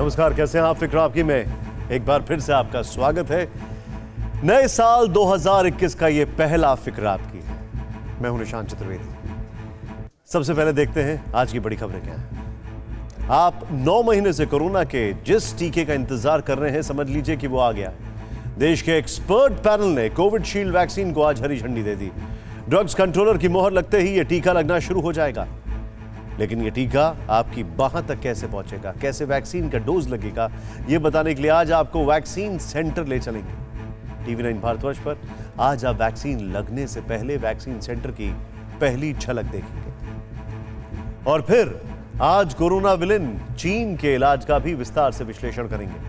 नमस्कार, कैसे हैं आप? फिक्र आपकी में एक बार फिर से आपका स्वागत है। नए साल 2021 का ये पहला फिक्र आपकी है। मैं हूं निशांत चतुर्वेदी। सबसे पहले देखते हैं आज की बड़ी खबरें क्या है। आप 9 महीने से कोरोना के जिस टीके का इंतजार कर रहे हैं, समझ लीजिए कि वो आ गया है। देश के एक्सपर्ट पैनल ने कोविशील्ड वैक्सीन को आज हरी झंडी दे दी। ड्रग्स कंट्रोलर की मोहर लगते ही ये टीका लगना शुरू हो जाएगा। लेकिन ये टीका आपकी बाह तक कैसे पहुंचेगा, कैसे वैक्सीन का डोज लगेगा, ये बताने के लिए आज आपको वैक्सीन सेंटर ले चलेंगे। टीवी 9 भारतवर्ष पर आज आप वैक्सीन लगने से पहले वैक्सीन सेंटर की पहली झलक देखेंगे। और फिर आज कोरोना विलेन चीन के इलाज का भी विस्तार से विश्लेषण करेंगे।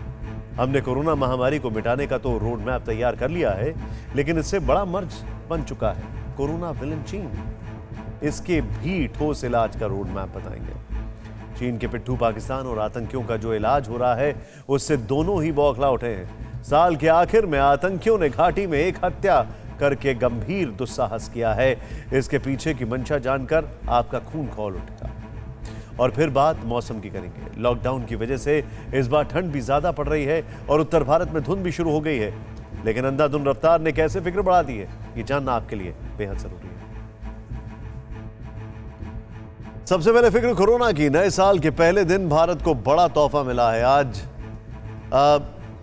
हमने कोरोना महामारी को मिटाने का तो रोड मैप तैयार कर लिया है, लेकिन इससे बड़ा मर्ज बन चुका है कोरोना विलेन चीन। इसके भी ठोस इलाज का रोड मैप बताएंगे। चीन के पिट्ठू पाकिस्तान और आतंकियों का जो इलाज हो रहा है, उससे दोनों ही बौखला उठे हैं। साल के आखिर में आतंकियों ने घाटी में एक हत्या करके गंभीर दुस्साहस किया है। इसके पीछे की मंशा जानकर आपका खून खौल उठेगा। और फिर बात मौसम की करेंगे। लॉकडाउन की वजह से इस बार ठंड भी ज्यादा पड़ रही है और उत्तर भारत में धुंध भी शुरू हो गई है। लेकिन अंधाधुंध रफ्तार ने कैसे फिक्र बढ़ा दी है, ये जानना आपके लिए बेहद जरूरी है। सबसे पहले फिक्र कोरोना की। नए साल के पहले दिन भारत को बड़ा तोहफा मिला है। आज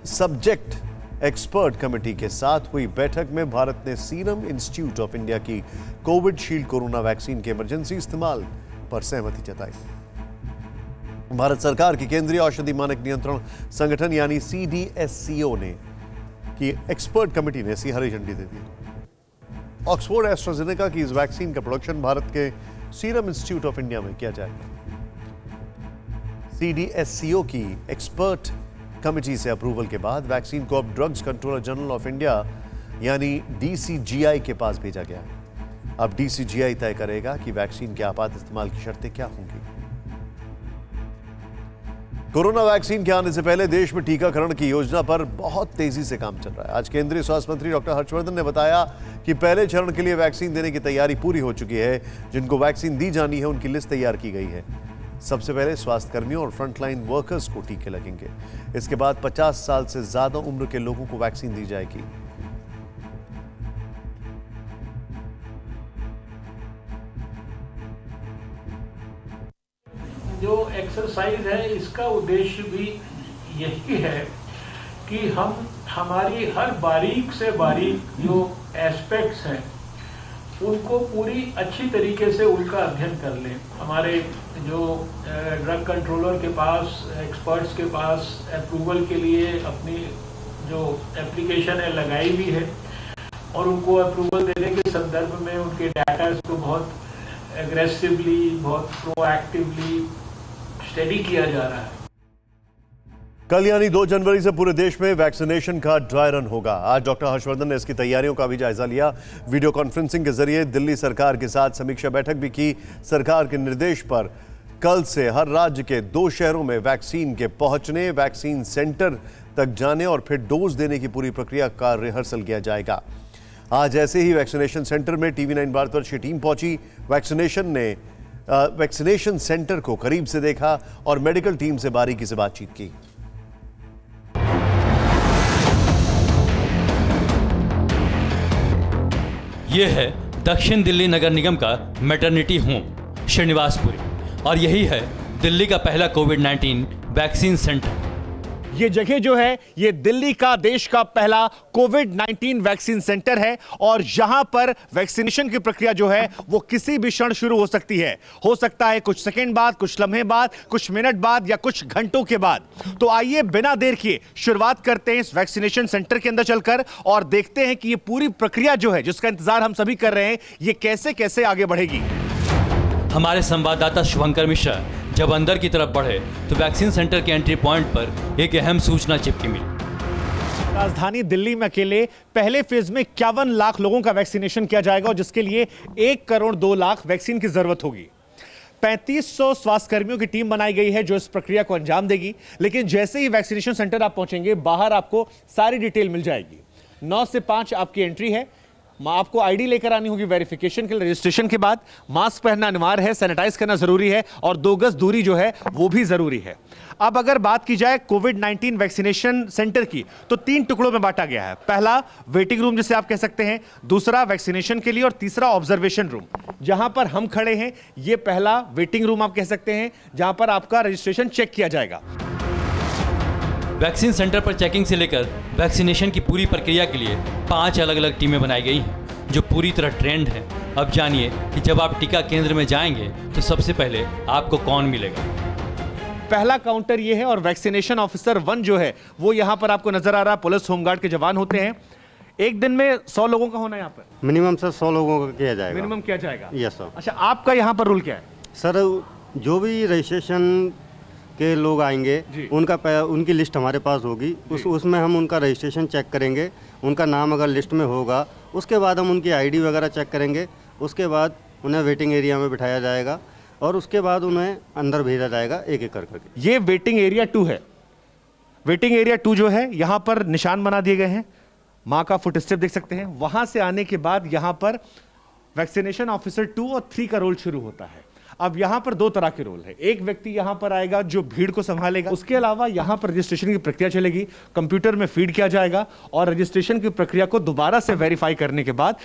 सब्जेक्ट एक्सपर्ट कमेटी के साथ हुई बैठक में भारत ने सीरम इंस्टीट्यूट ऑफ इंडिया की कोविशील्ड कोरोना वैक्सीन के इमरजेंसी इस्तेमाल पर सहमति जताई। भारत सरकार की केंद्रीय औषधि मानक नियंत्रण संगठन यानी CDSCO ने की एक्सपर्ट कमेटी ने इसकी हरी झंडी दे दी। ऑक्सफोर्ड एस्ट्राजेनेका की इस वैक्सीन का प्रोडक्शन भारत के सीरम इंस्टीट्यूट ऑफ इंडिया में किया जाएगा। CDSCO की एक्सपर्ट कमेटी से अप्रूवल के बाद वैक्सीन को अब drugs controller general of India यानी DCGI के पास भेजा गया है। अब DCGI तय करेगा कि वैक्सीन के आपात इस्तेमाल की शर्तें क्या होंगी। कोरोना वैक्सीन के आने से पहले देश में टीकाकरण की योजना पर बहुत तेजी से काम चल रहा है। आज केंद्रीय स्वास्थ्य मंत्री डॉक्टर हर्षवर्धन ने बताया कि पहले चरण के लिए वैक्सीन देने की तैयारी पूरी हो चुकी है। जिनको वैक्सीन दी जानी है उनकी लिस्ट तैयार की गई है। सबसे पहले स्वास्थ्य कर्मियों और फ्रंटलाइन वर्कर्स को टीके लगेंगे। इसके बाद 50 साल से ज्यादा उम्र के लोगों को वैक्सीन दी जाएगी। जो एक्सरसाइज है, इसका उद्देश्य भी यही है कि हम हमारी हर बारीक से बारीक जो एस्पेक्ट्स हैं उनको पूरी अच्छी तरीके से उनका अध्ययन कर लें। हमारे जो ड्रग कंट्रोलर के पास, एक्सपर्ट्स के पास अप्रूवल के लिए अपनी जो एप्लीकेशन है लगाई भी है और उनको अप्रूवल देने के संदर्भ में उनके डाटा को बहुत एग्रेसिवली, बहुत प्रोएक्टिवली स्टडी किया जा रहा है। कल यानी 2 जनवरी से पूरे देश में वैक्सीनेशन का ड्राई रन होगा। आज डॉक्टर हर्षवर्धन ने इसकी तैयारियों का भी जायजा लिया। वीडियो कॉन्फ्रेंसिंग के जरिए दिल्ली सरकार के साथ समीक्षा बैठक भी की। सरकार के निर्देश पर कल से हर राज्य के 2 शहरों में वैक्सीन के पहुंचने, वैक्सीन सेंटर तक जाने और फिर डोज देने की पूरी प्रक्रिया का रिहर्सल किया जाएगा। आज ऐसे ही वैक्सीनेशन सेंटर में टीवी 9 भारतवर्ष की टीम पहुंची। वैक्सीनेशन सेंटर को करीब से देखा और मेडिकल टीम से बारीकी से बातचीत की। यह है दक्षिण दिल्ली नगर निगम का मैटरनिटी होम श्रीनिवासपुरी और यही है दिल्ली का पहला कोविड-19 वैक्सीन सेंटर। ये जगह जो है ये दिल्ली का देश का पहला कोविड-19 वैक्सीन सेंटर है और यहां पर वैक्सीनेशन की प्रक्रिया जो है वो किसी भी क्षण शुरू हो सकती है। हो सकता है कुछ सेकंड बाद, कुछ लम्हे बाद, कुछ मिनट बाद या कुछ घंटों के बाद। तो आइए बिना देर किए शुरुआत करते हैं इस वैक्सीनेशन सेंटर के अंदर चलकर और देखते हैं कि ये पूरी प्रक्रिया जो है जिसका इंतजार हम सभी कर रहे हैं ये कैसे कैसे आगे बढ़ेगी। हमारे संवाददाता शुभंकर मिश्रा जब अंदर की तरफ बढ़े तो वैक्सीन सेंटर के एंट्री पॉइंट पर एक अहम सूचना चिपकी मिली। राजधानी दिल्ली में अकेले पहले फेज में 51 लाख लोगों का वैक्सीनेशन किया जाएगा और जिसके लिए 1 करोड़ 2 लाख वैक्सीन की जरूरत होगी। 3500 स्वास्थ्य कर्मियों की टीम बनाई गई है जो इस प्रक्रिया को अंजाम देगी। लेकिन जैसे ही वैक्सीनेशन सेंटर आप पहुंचेंगे, बाहर आपको सारी डिटेल मिल जाएगी। 9 से 5 आपकी एंट्री है। आपको आईडी लेकर आनी होगी वेरिफिकेशन के लिए। रजिस्ट्रेशन के बाद मास्क पहनना अनिवार्य है, सैनिटाइज करना जरूरी है और 2 गज दूरी जो है वो भी जरूरी है। अब अगर बात की जाए कोविड-19 वैक्सीनेशन सेंटर की, तो 3 टुकड़ों में बांटा गया है। पहला वेटिंग रूम जिसे आप कह सकते हैं, दूसरा वैक्सीनेशन के लिए और तीसरा ऑब्जर्वेशन रूम। जहां पर हम खड़े हैं ये पहला वेटिंग रूम आप कह सकते हैं, जहां पर आपका रजिस्ट्रेशन चेक किया जाएगा। वैक्सीन सेंटर पर चेकिंग से लेकर वैक्सीनेशन की पूरी प्रक्रिया के लिए 5 अलग अलग टीमें बनाई गई हैं जो पूरी तरह ट्रेंड हैं। अब जानिए कि जब आप टीका केंद्र में जाएंगे तो सबसे पहले आपको कौन मिलेगा। पहला काउंटर ये है और वैक्सीनेशन ऑफिसर 1 जो है वो यहां पर आपको नजर आ रहा है। पुलिस होमगार्ड के जवान होते हैं। एक दिन में 100 लोगों का होना है यहाँ पर? मिनिमम सर 100 लोगों का किया जाएगा। मिनिमम किया जाएगा? Yes sir. अच्छा, आपका यहाँ पर रूल क्या है? सर जो भी रजिस्ट्रेशन के लोग आएंगे उनकी लिस्ट हमारे पास होगी। उसमें हम उनका रजिस्ट्रेशन चेक करेंगे। उनका नाम अगर लिस्ट में होगा उसके बाद हम उनकी आईडी वगैरह चेक करेंगे। उसके बाद उन्हें वेटिंग एरिया में बिठाया जाएगा और उसके बाद उन्हें अंदर भेजा जाएगा एक एक करके। ये वेटिंग एरिया 2 है। वेटिंग एरिया 2 जो है यहाँ पर निशान बना दिए गए हैं, माँ का फुट स्टेप देख सकते हैं। वहां से आने के बाद यहाँ पर वैक्सीनेशन ऑफिसर 2 और 3 का रोल शुरू होता है। अब यहां पर 2 तरह के रोल है। एक व्यक्ति यहां पर आएगा जो भीड़ को संभालेगा। उसके अलावा यहां पर रजिस्ट्रेशन की प्रक्रिया चलेगी, कंप्यूटर में फीड किया जाएगा और रजिस्ट्रेशन की प्रक्रिया को दोबारा से वेरीफाई करने के बाद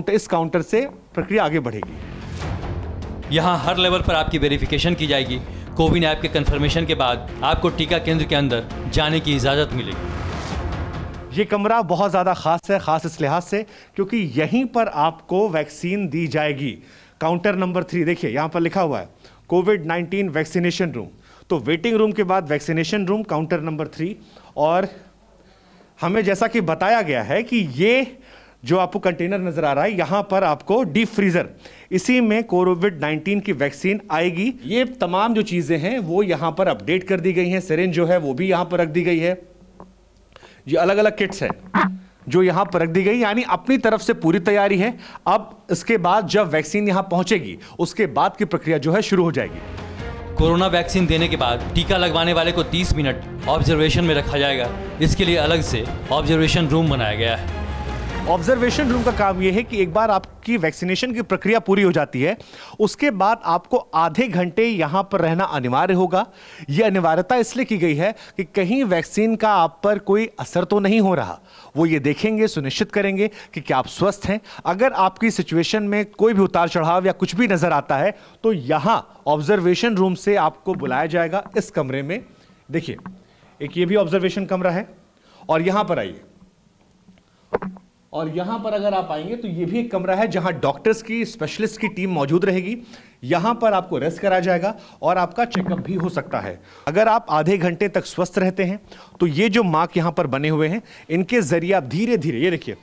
इस काउंटर से प्रक्रिया आगे बढ़ेगी। यहाँ हर लेवल पर आपकी वेरिफिकेशन की जाएगी। कोविन ऐप के कंफर्मेशन के बाद आपको टीका केंद्र के अंदर जाने की इजाजत मिलेगी। ये कमरा बहुत ज्यादा खास है, खास इस लिहाज से क्योंकि यहीं पर आपको वैक्सीन दी जाएगी। काउंटर नंबर 3 देखिए, यहां पर लिखा हुआ है कोविड-19 वैक्सीनेशन रूम। तो वेटिंग रूम के बाद वैक्सीनेशन रूम, काउंटर नंबर 3। और हमें जैसा कि बताया गया है कि ये जो आपको कंटेनर नजर आ रहा है, यहां पर आपको डीप फ्रीजर, इसी में कोविड-19 की वैक्सीन आएगी। ये तमाम जो चीजें हैं वो यहां पर अपडेट कर दी गई हैं। सिरिंज जो है वो भी यहां पर रख दी गई है। ये अलग अलग किट्स हैं जो यहां पर रख दी गई, यानी अपनी तरफ से पूरी तैयारी है। अब इसके बाद जब वैक्सीन यहां पहुंचेगी उसके बाद की प्रक्रिया जो है शुरू हो जाएगी। कोरोना वैक्सीन देने के बाद टीका लगवाने वाले को 30 मिनट ऑब्जर्वेशन में रखा जाएगा। इसके लिए अलग से ऑब्जर्वेशन रूम बनाया गया है। ऑब्जर्वेशन रूम का काम यह है कि एक बार आपकी वैक्सीनेशन की प्रक्रिया पूरी हो जाती है उसके बाद आपको आधे घंटे यहां पर रहना अनिवार्य होगा। यह अनिवार्यता इसलिए की गई है कि कहीं वैक्सीन का आप पर कोई असर तो नहीं हो रहा। वो ये देखेंगे, सुनिश्चित करेंगे कि क्या आप स्वस्थ हैं। अगर आपकी सिचुएशन में कोई भी उतार चढ़ाव या कुछ भी नजर आता है तो यहां ऑब्जर्वेशन रूम से आपको बुलाया जाएगा। इस कमरे में देखिए, एक ये भी ऑब्जर्वेशन कमरा है और यहां पर आइए, और यहां पर अगर आप आएंगे तो ये भी एक कमरा है जहां डॉक्टर्स की, स्पेशलिस्ट की टीम मौजूद रहेगी। यहां पर आपको रेस्ट कराया जाएगा और आपका चेकअप भी हो सकता है। अगर आप आधे घंटे तक स्वस्थ रहते हैं तो ये जो मार्क यहां पर बने हुए हैं, इनके जरिए आप धीरे धीरे, ये देखिए,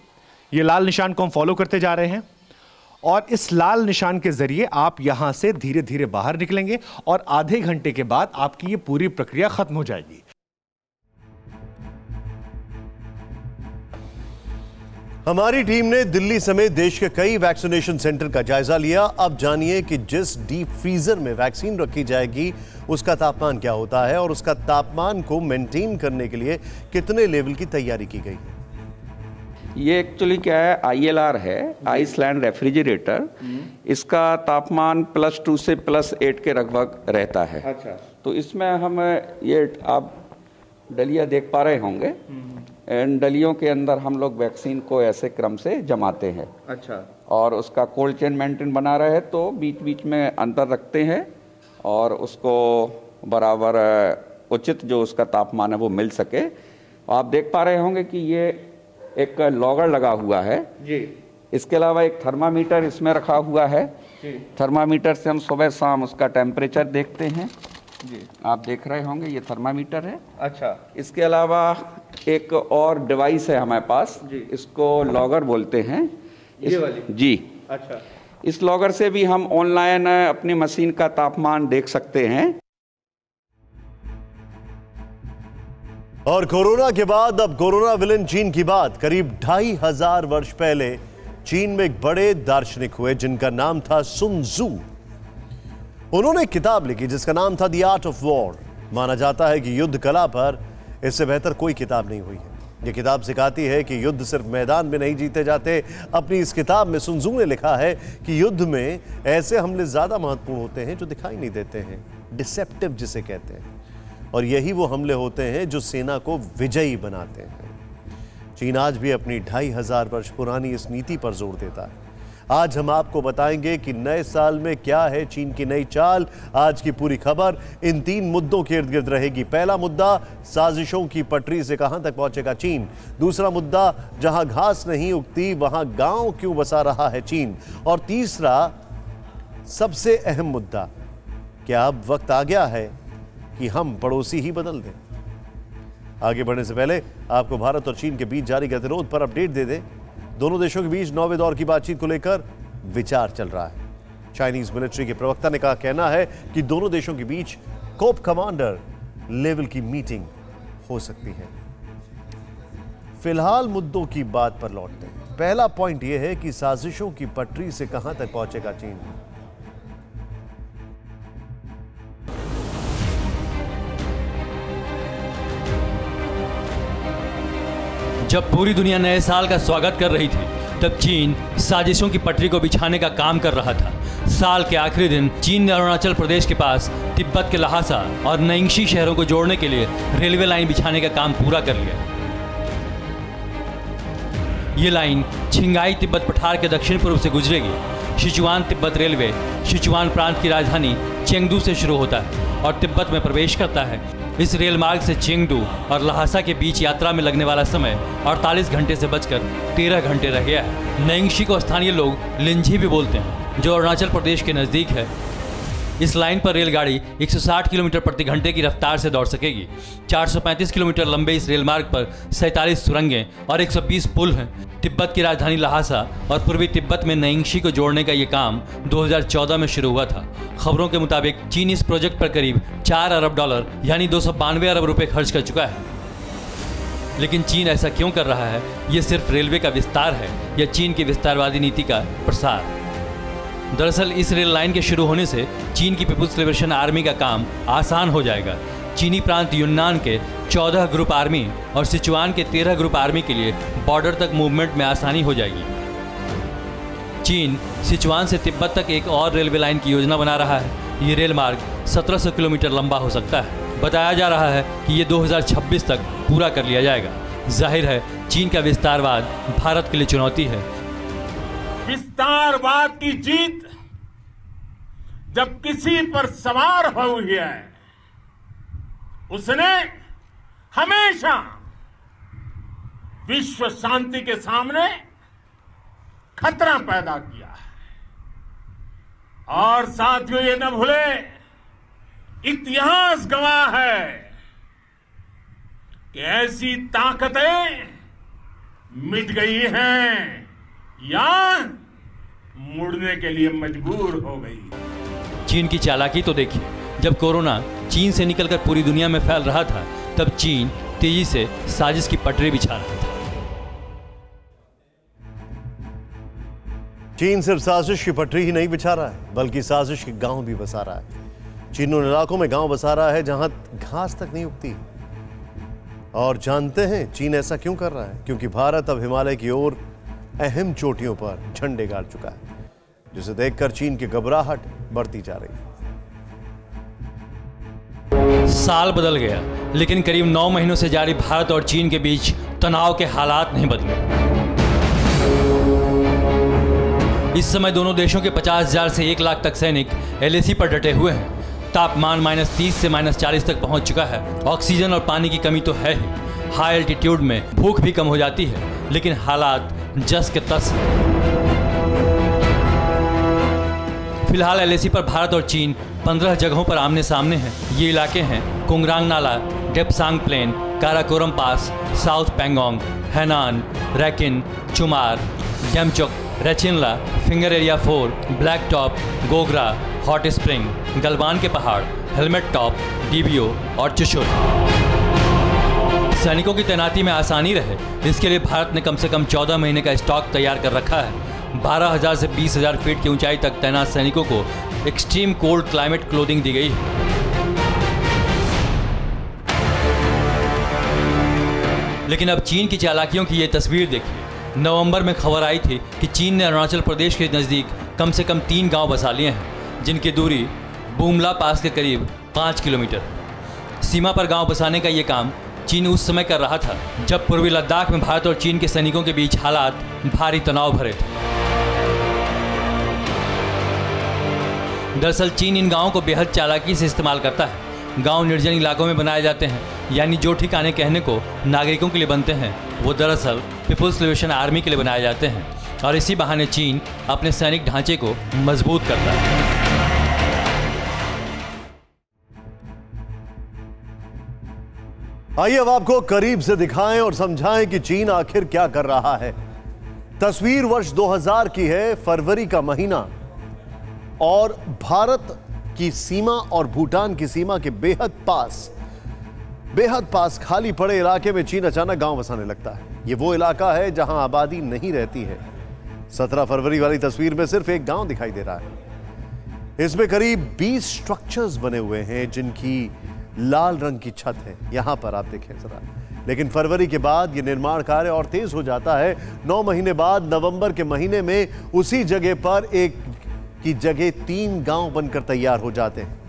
ये लाल निशान को हम फॉलो करते जा रहे हैं और इस लाल निशान के जरिए आप यहां से धीरे धीरे बाहर निकलेंगे और आधे घंटे के बाद आपकी ये पूरी प्रक्रिया खत्म हो जाएगी। हमारी टीम ने दिल्ली समेत देश के कई वैक्सीनेशन सेंटर का जायजा लिया। अब जानिए कि जिस डीप फ्रीजर में वैक्सीन रखी जाएगी उसका तापमान क्या होता है और उसका तापमान को मेंटेन करने के लिए कितने लेवल की तैयारी की गई है। ये एक्चुअली क्या है, ILR है, आइसलैंड रेफ्रिजरेटर। इसका तापमान +2 से +8 के लगभग रहता है। अच्छा। तो इसमें हम ये आप डलिया देख पा रहे होंगे, इन डलियों के अंदर हम लोग वैक्सीन को ऐसे क्रम से जमाते हैं। अच्छा। और उसका कोल्ड चेन मेंटेन बना रहे तो बीच बीच में अंतर रखते हैं और उसको बराबर उचित जो उसका तापमान है वो मिल सके। आप देख पा रहे होंगे कि ये एक लॉगर लगा हुआ है जी। इसके अलावा एक थर्मामीटर इसमें रखा हुआ है जी। थर्मामीटर से हम सुबह शाम उसका टेम्परेचर देखते हैं जी। आप देख रहे होंगे ये थर्मामीटर है। अच्छा। इसके अलावा एक और डिवाइस है हमारे पास जी। इसको लॉगर बोलते हैं, ये वाली जी। अच्छा। इस लॉगर से भी हम ऑनलाइन अपनी मशीन का तापमान देख सकते हैं। और कोरोना के बाद अब कोरोना विलेन चीन की बात। करीब 2500 वर्ष पहले चीन में एक बड़े दार्शनिक हुए जिनका नाम था सुन त्सू। उन्होंने एक किताब लिखी जिसका नाम था द आर्ट ऑफ वॉर। माना जाता है कि युद्ध कला पर इससे बेहतर कोई किताब नहीं हुई है। ये किताब सिखाती है कि युद्ध सिर्फ मैदान में नहीं जीते जाते। अपनी इस किताब में सुन त्सू ने लिखा है कि युद्ध में ऐसे हमले ज्यादा महत्वपूर्ण होते हैं जो दिखाई नहीं देते हैं, डिसेप्टिव जिसे कहते हैं, और यही वो हमले होते हैं जो सेना को विजयी बनाते हैं। चीन आज भी अपनी 2500 वर्ष पुरानी इस नीति पर जोर देता है। आज हम आपको बताएंगे कि नए साल में क्या है चीन की नई चाल। आज की पूरी खबर इन 3 मुद्दों के इर्द गिर्द रहेगी। पहला मुद्दा, साजिशों की पटरी से कहां तक पहुंचेगा चीन। दूसरा मुद्दा, जहां घास नहीं उगती वहां गांव क्यों बसा रहा है चीन। और तीसरा, सबसे अहम मुद्दा, क्या अब वक्त आ गया है कि हम पड़ोसी ही बदल दें। आगे बढ़ने से पहले आपको भारत और चीन के बीच जारी गतिरोध पर अपडेट दे दें। दोनों देशों के बीच 9वें दौर की बातचीत को लेकर विचार चल रहा है। चाइनीज मिलिट्री के प्रवक्ता ने कहा, कहना है कि दोनों देशों के बीच कोप कमांडर लेवल की मीटिंग हो सकती है। फिलहाल मुद्दों की बात पर लौटते हैं। पहला पॉइंट यह है कि साजिशों की पटरी से कहां तक पहुंचेगा चीन। जब पूरी दुनिया नए साल का स्वागत कर रही थी, तब चीन साजिशों की पटरी को बिछाने का काम कर रहा था। साल के आखिरी दिन चीन ने अरुणाचल प्रदेश के पास तिब्बत के ल्हासा और नैंगशी शहरों को जोड़ने के लिए रेलवे लाइन बिछाने का काम पूरा कर लिया। ये लाइन छिंगाई तिब्बत पठार के दक्षिण पूर्व से गुजरेगी। सिचुआन तिब्बत रेलवे सिचुआन प्रांत की राजधानी चेंगडू से शुरू होता है और तिब्बत में प्रवेश करता है। इस रेल मार्ग से चेंगडू और ल्हासा के बीच यात्रा में लगने वाला समय 48 घंटे से बचकर 13 घंटे रह गया है। नैंगशी को स्थानीय लोग लिंझी भी बोलते हैं, जो अरुणाचल प्रदेश के नज़दीक है। इस लाइन पर रेलगाड़ी 160 किलोमीटर प्रति घंटे की रफ्तार से दौड़ सकेगी। 435 किलोमीटर लंबे इस रेल मार्ग पर 47 सुरंगें और 120 पुल हैं। तिब्बत की राजधानी ल्हासा और पूर्वी तिब्बत में नैंगशी को जोड़ने का ये काम 2014 में शुरू हुआ था। खबरों के मुताबिक चीन इस प्रोजेक्ट पर करीब $4 अरब यानी 292 अरब रुपए खर्च कर चुका है। लेकिन चीन ऐसा क्यों कर रहा है? ये सिर्फ रेलवे का विस्तार है या चीन की विस्तारवादी नीति का प्रसार? दरअसल इस रेल लाइन के शुरू होने से चीन की पीपुल्स लिबरेशन आर्मी का काम आसान हो जाएगा। चीनी प्रांत यून्नान के 14 ग्रुप आर्मी और सिचुआन के 13 ग्रुप आर्मी के लिए बॉर्डर तक मूवमेंट में आसानी हो जाएगी। चीन सिचुआन से तिब्बत तक एक और रेलवे लाइन की योजना बना रहा है। ये रेल मार्ग 1700 किलोमीटर लंबा हो सकता है। बताया जा रहा है कि ये 2026 तक पूरा कर लिया जाएगा। जाहिर है चीन का विस्तारवाद भारत के लिए चुनौती है। विस्तारवाद की जीत जब किसी पर सवार हुई है, उसने हमेशा विश्व शांति के सामने खतरा पैदा किया है। और साथियों, ये न भूले, इतिहास गवाह है कि ऐसी ताकतें मिट गई हैं या मुड़ने के लिए मजबूर हो गई। चीन की चालाकी तो देखिए, जब कोरोना चीन से निकलकर पूरी दुनिया में फैल रहा था, तब चीन तेजी से साजिश की पटरी बिछा रहा था। चीन सिर्फ साजिश की पटरी ही नहीं बिछा रहा है, बल्कि साजिश के गांव भी बसा रहा है। चीन उन इलाकों में गांव बसा रहा है जहां घास तक नहीं उगती। और जानते हैं चीन ऐसा क्यों कर रहा है? क्योंकि भारत अब हिमालय की ओर अहम चोटियों पर झंडे गाड़ चुका है, जिसे देखकर चीन की घबराहट बढ़ती जा रही है। साल बदल गया, लेकिन करीब 9 महीनों से जारी भारत और चीन के बीच तनाव के हालात नहीं बदले। इस समय दोनों देशों के 50,000 से 1 लाख तक सैनिक LAC पर डटे हुए हैं। तापमान -30 से -40 तक पहुंच चुका है। ऑक्सीजन और पानी की कमी तो है ही। हाई एल्टीट्यूड में भूख भी कम हो जाती है, लेकिन हालात जस के तस हैं। फिलहाल LAC पर भारत और चीन 15 जगहों पर आमने सामने हैं। ये इलाके हैं कुंगरांग नाला, Depsang plain, Karakoram pass, south Pangong, हैनान, रैकिन, Chumar, Demchok, Rechinla, finger area 4, black top, Gogra, hot spring, Galwan के पहाड़, हेलमेट टॉप, DBO और चुशुल। सैनिकों की तैनाती में आसानी रहे, इसके लिए भारत ने कम से कम 14 महीने का स्टॉक तैयार कर रखा है। 12,000 से 20,000 फीट की ऊंचाई तक तैनात सैनिकों को एक्सट्रीम कोल्ड क्लाइमेट क्लोथिंग दी गई है। लेकिन अब चीन की चालाकियों की ये तस्वीर देखिए। नवंबर में खबर आई थी कि चीन ने अरुणाचल प्रदेश के नज़दीक कम से कम 3 गांव बसा लिए हैं, जिनकी दूरी बुमला पास के करीब 5 किलोमीटर। सीमा पर गांव बसाने का ये काम चीन उस समय कर रहा था जब पूर्वी लद्दाख में भारत और चीन के सैनिकों के बीच हालात भारी तनाव भरे थे। दरअसल चीन इन गांवों को बेहद चालाकी से इस्तेमाल करता है। गांव निर्जन इलाकों में बनाए जाते हैं, यानी जो ठिकाने कहने को नागरिकों के लिए बनते हैं वो दरअसल पीपुल्स लिबरेशन आर्मी के लिए बनाए जाते हैं, और इसी बहाने चीन अपने सैनिक ढांचे को मजबूत करता है। आइए अब आपको करीब से दिखाएं और समझाएं कि चीन आखिर क्या कर रहा है। तस्वीर वर्ष 2000 की है, फरवरी का महीना, और भारत की सीमा और भूटान की सीमा के बेहद पास खाली पड़े इलाके में चीन अचानक गांव बसाने लगता है। यह वो इलाका है जहां आबादी नहीं रहती है। 17 फरवरी वाली तस्वीर में सिर्फ एक गांव दिखाई दे रहा है। इसमें करीब 20 स्ट्रक्चर्स बने हुए हैं जिनकी लाल रंग की छत है। यहां पर आप देखें जरा। लेकिन फरवरी के बाद यह निर्माण कार्य और तेज हो जाता है। 9 महीने बाद नवंबर के महीने में उसी जगह पर एक की जगह 3 गांव बनकर तैयार हो जाते हैं।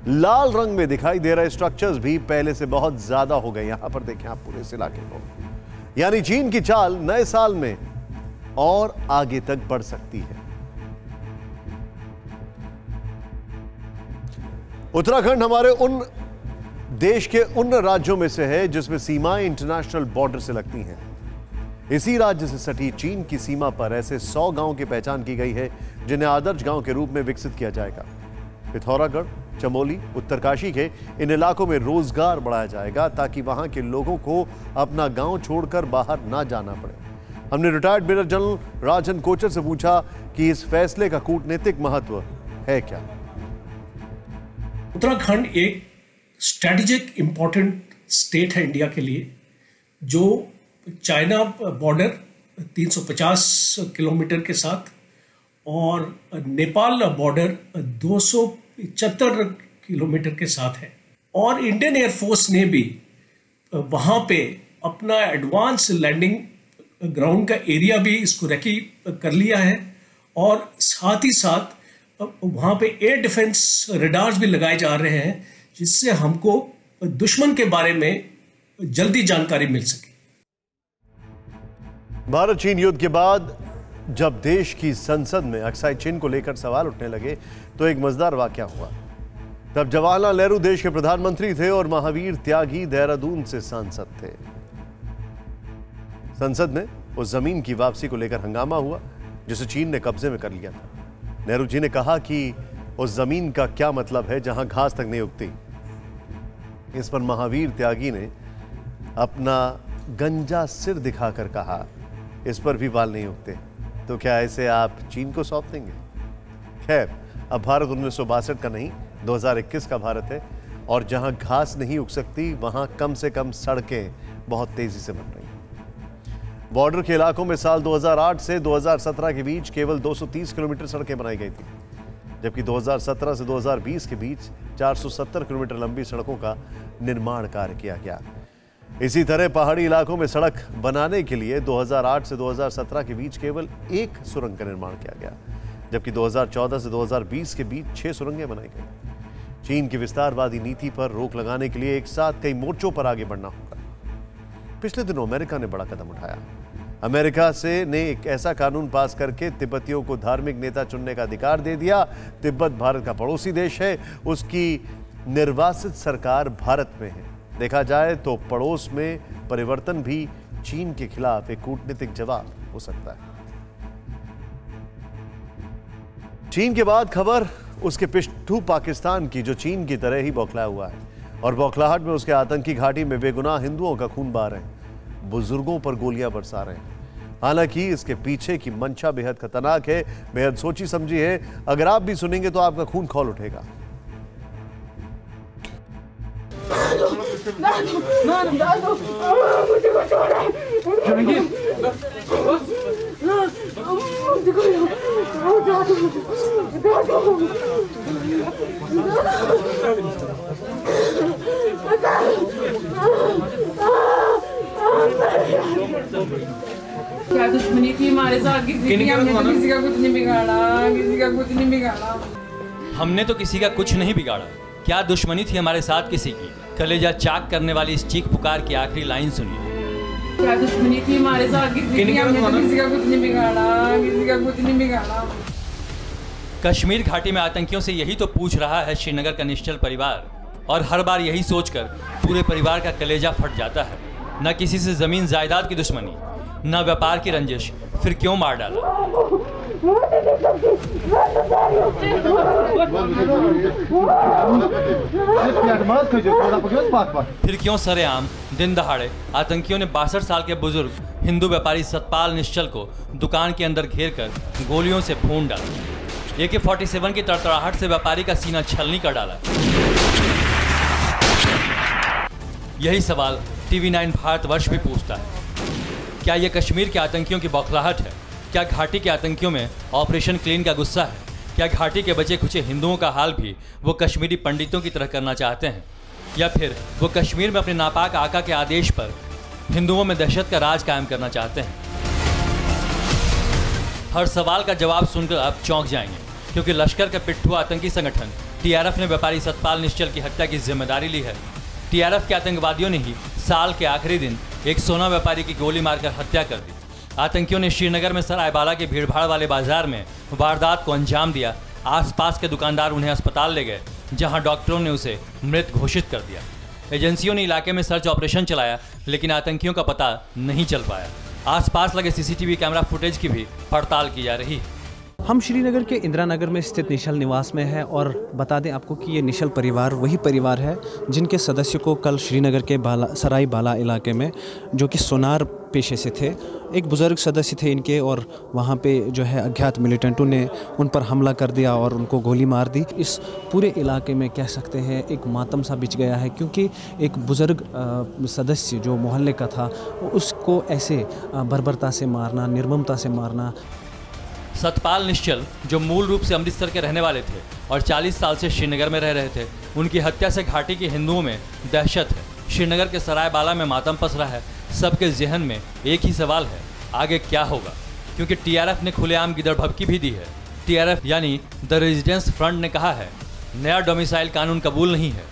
लाल रंग में दिखाई दे रहे स्ट्रक्चर्स भी पहले से बहुत ज्यादा हो गए। यहां पर देखें आप पूरे इस इलाके को, यानी चीन की चाल नए साल में और आगे तक बढ़ सकती है। उत्तराखंड हमारे उन देश के उन राज्यों में से है जिसमें सीमाएं इंटरनेशनल बॉर्डर से लगती हैं। इसी राज्य से सटी चीन की सीमा पर ऐसे 100 गांव की पहचान की गई है जिन्हें आदर्श गांव के रूप में विकसित किया जाएगा। पिथौरागढ़, चमोली, उत्तरकाशी के इन इलाकों में रोजगार बढ़ाया जाएगा ताकि वहां के लोगों को अपना गांव छोड़कर बाहर ना जाना पड़े। हमने रिटायर्ड मेजर जनरल राजन कोचर से पूछा कि इस फैसले का कूटनीतिक महत्व है क्या। उत्तराखंड एक स्ट्रेटेजिक इंपॉर्टेंट स्टेट है इंडिया के लिए, जो चाइना बॉर्डर 350 किलोमीटर के साथ और नेपाल बॉर्डर 275 किलोमीटर के साथ है। और इंडियन एयरफोर्स ने भी वहाँ पे अपना एडवांस लैंडिंग ग्राउंड का एरिया भी इसको रेकी कर लिया है, और साथ ही साथ वहाँ पे एयर डिफेंस रडार्स भी लगाए जा रहे हैं जिससे हमको दुश्मन के बारे में जल्दी जानकारी मिल सके। भारत चीन युद्ध के बाद जब देश की संसद में अक्साई चिन को लेकर सवाल उठने लगे तो एक मजेदार वाकया हुआ। तब जवाहरलाल नेहरू देश के प्रधानमंत्री थे और महावीर त्यागी देहरादून से सांसद थे। संसद में उस जमीन की वापसी को लेकर हंगामा हुआ जिसे चीन ने कब्जे में कर लिया था। नेहरू जी ने कहा कि उस जमीन का क्या मतलब है जहां घास तक नहीं उगती। इस पर महावीर त्यागी ने अपना गंजा सिर दिखाकर कहा, इस पर भी बाल नहीं उगते, तो क्या ऐसे आप चीन को सौंप देंगे? खैर, अब भारत 1962 का नहीं 2021 का भारत है, और जहां घास नहीं उग सकती वहां कम से कम सड़कें बहुत तेजी से बन रही हैं। बॉर्डर के इलाकों में साल 2008 से 2017 के बीच केवल 230 किलोमीटर सड़कें बनाई गई थी, जबकि 2017 से 2020 के बीच 470 किलोमीटर लंबी सड़कों का निर्माण कार्य किया गया। इसी तरह पहाड़ी इलाकों में सड़क बनाने के लिए 2008 से 2017 के बीच केवल 1 सुरंग का निर्माण किया गया, जबकि 2014 से 2020 के बीच 6 सुरंगें बनाई गई। चीन की विस्तारवादी नीति पर रोक लगाने के लिए एक साथ कई मोर्चों पर आगे बढ़ना होगा। पिछले दिनों अमेरिका ने बड़ा कदम उठाया। अमेरिका ने एक ऐसा कानून पास करके तिब्बतियों को धार्मिक नेता चुनने का अधिकार दे दिया। तिब्बत भारत का पड़ोसी देश है, उसकी निर्वासित सरकार भारत में है। देखा जाए तो पड़ोस में परिवर्तन भी चीन के खिलाफ एक कूटनीतिक जवाब हो सकता है। चीन के बाद खबर उसके पिट्ठू पाकिस्तान की, जो चीन की तरह ही बौखलाया हुआ है, और बौखलाहट में उसके आतंकी घाटी में बेगुनाह हिंदुओं का खून बहा रहे हैं, बुजुर्गों पर गोलियां बरसा रहे हैं। हालांकि इसके पीछे की मंशा बेहद खतरनाक है, बेहद सोची समझी है। अगर आप भी सुनेंगे तो आपका खून खौल उठेगा। क्या दुश्मनी थी हमारे साथ किसी की? हमने तो किसी का कुछ नहीं बिगाड़ा, किसी का कुछ नहीं बिगाड़ा। हमने तो किसी का कुछ नहीं बिगाड़ा। क्या दुश्मनी थी हमारे साथ किसी की? कलेजा चाक करने वाली इस चीख पुकार की आखिरी लाइन सुनिए। क्या दुश्मनी थी हमारे साथ किसी की? हमने तो किसी का कुछ नहीं बिगाड़ा, किसी का कुछ नहीं बिगाड़ा। कश्मीर घाटी में आतंकियों से यही तो पूछ रहा है श्रीनगर का निश्चल परिवार, और हर बार यही सोचकर पूरे परिवार का कलेजा फट जाता है। न किसी से जमीन जायदाद की दुश्मनी, न व्यापार की रंजिश, फिर क्यों मार डाला? फिर क्यों सरेआम दिन दहाड़े आतंकियों ने 62 साल के बुजुर्ग हिंदू व्यापारी सतपाल निश्चल को दुकान के अंदर घेर कर गोलियों से भून डाला? AK-47 की तड़तड़ाहट से व्यापारी का सीना छलनी कर डाला। यही सवाल TV9 भारतवर्ष भी पूछता है। क्या यह कश्मीर के आतंकियों की बौखलाहट है? क्या घाटी के आतंकियों में ऑपरेशन क्लीन का गुस्सा है? क्या घाटी के बचे खुचे हिंदुओं का हाल भी वो कश्मीरी पंडितों की तरह करना चाहते हैं? या फिर वो कश्मीर में अपने नापाक आका के आदेश पर हिंदुओं में दहशत का राज कायम करना चाहते हैं? हर सवाल का जवाब सुनकर आप चौंक जाएंगे, क्योंकि लश्कर का पिट्ठू आतंकी संगठन TRF ने व्यापारी सतपाल निश्चल की हत्या की जिम्मेदारी ली है। TRF के आतंकवादियों ने ही साल के आखिरी दिन एक सोना व्यापारी की गोली मारकर हत्या कर दी। आतंकियों ने श्रीनगर में सरायबाला के भीड़भाड़ वाले बाजार में वारदात को अंजाम दिया। आसपास के दुकानदार उन्हें अस्पताल ले गए, जहां डॉक्टरों ने उसे मृत घोषित कर दिया। एजेंसियों ने इलाके में सर्च ऑपरेशन चलाया, लेकिन आतंकियों का पता नहीं चल पाया। आसपास लगे CCTV कैमरा फुटेज की भी पड़ताल की जा रही है। हम श्रीनगर के इंदिरा नगर में स्थित निशल निवास में हैं और बता दें आपको कि ये निशल परिवार वही परिवार है जिनके सदस्य को कल श्रीनगर के सराय बाला इलाके में, जो कि सोनार पेशे से थे, एक बुज़ुर्ग सदस्य थे इनके, और वहाँ पे जो है अज्ञात मिलिटेंटों ने उन पर हमला कर दिया और उनको गोली मार दी। इस पूरे इलाके में कह सकते हैं एक मातम सा बिछ गया है, क्योंकि एक बुज़ुर्ग सदस्य जो मोहल्ले का था उसको ऐसे बर्बरता से मारना, निर्ममता से मारना। सतपाल निश्चल, जो मूल रूप से अमृतसर के रहने वाले थे और 40 साल से श्रीनगर में रह रहे थे, उनकी हत्या से घाटी के हिंदुओं में दहशत है। श्रीनगर के सरायबाला में मातम पसरा है। सबके जहन में एक ही सवाल है, आगे क्या होगा? क्योंकि TRF ने खुलेआम गिदड़भबकी भी दी है। TRF यानी द रेजिडेंस फ्रंट ने कहा है, नया डोमिसाइल कानून कबूल नहीं है।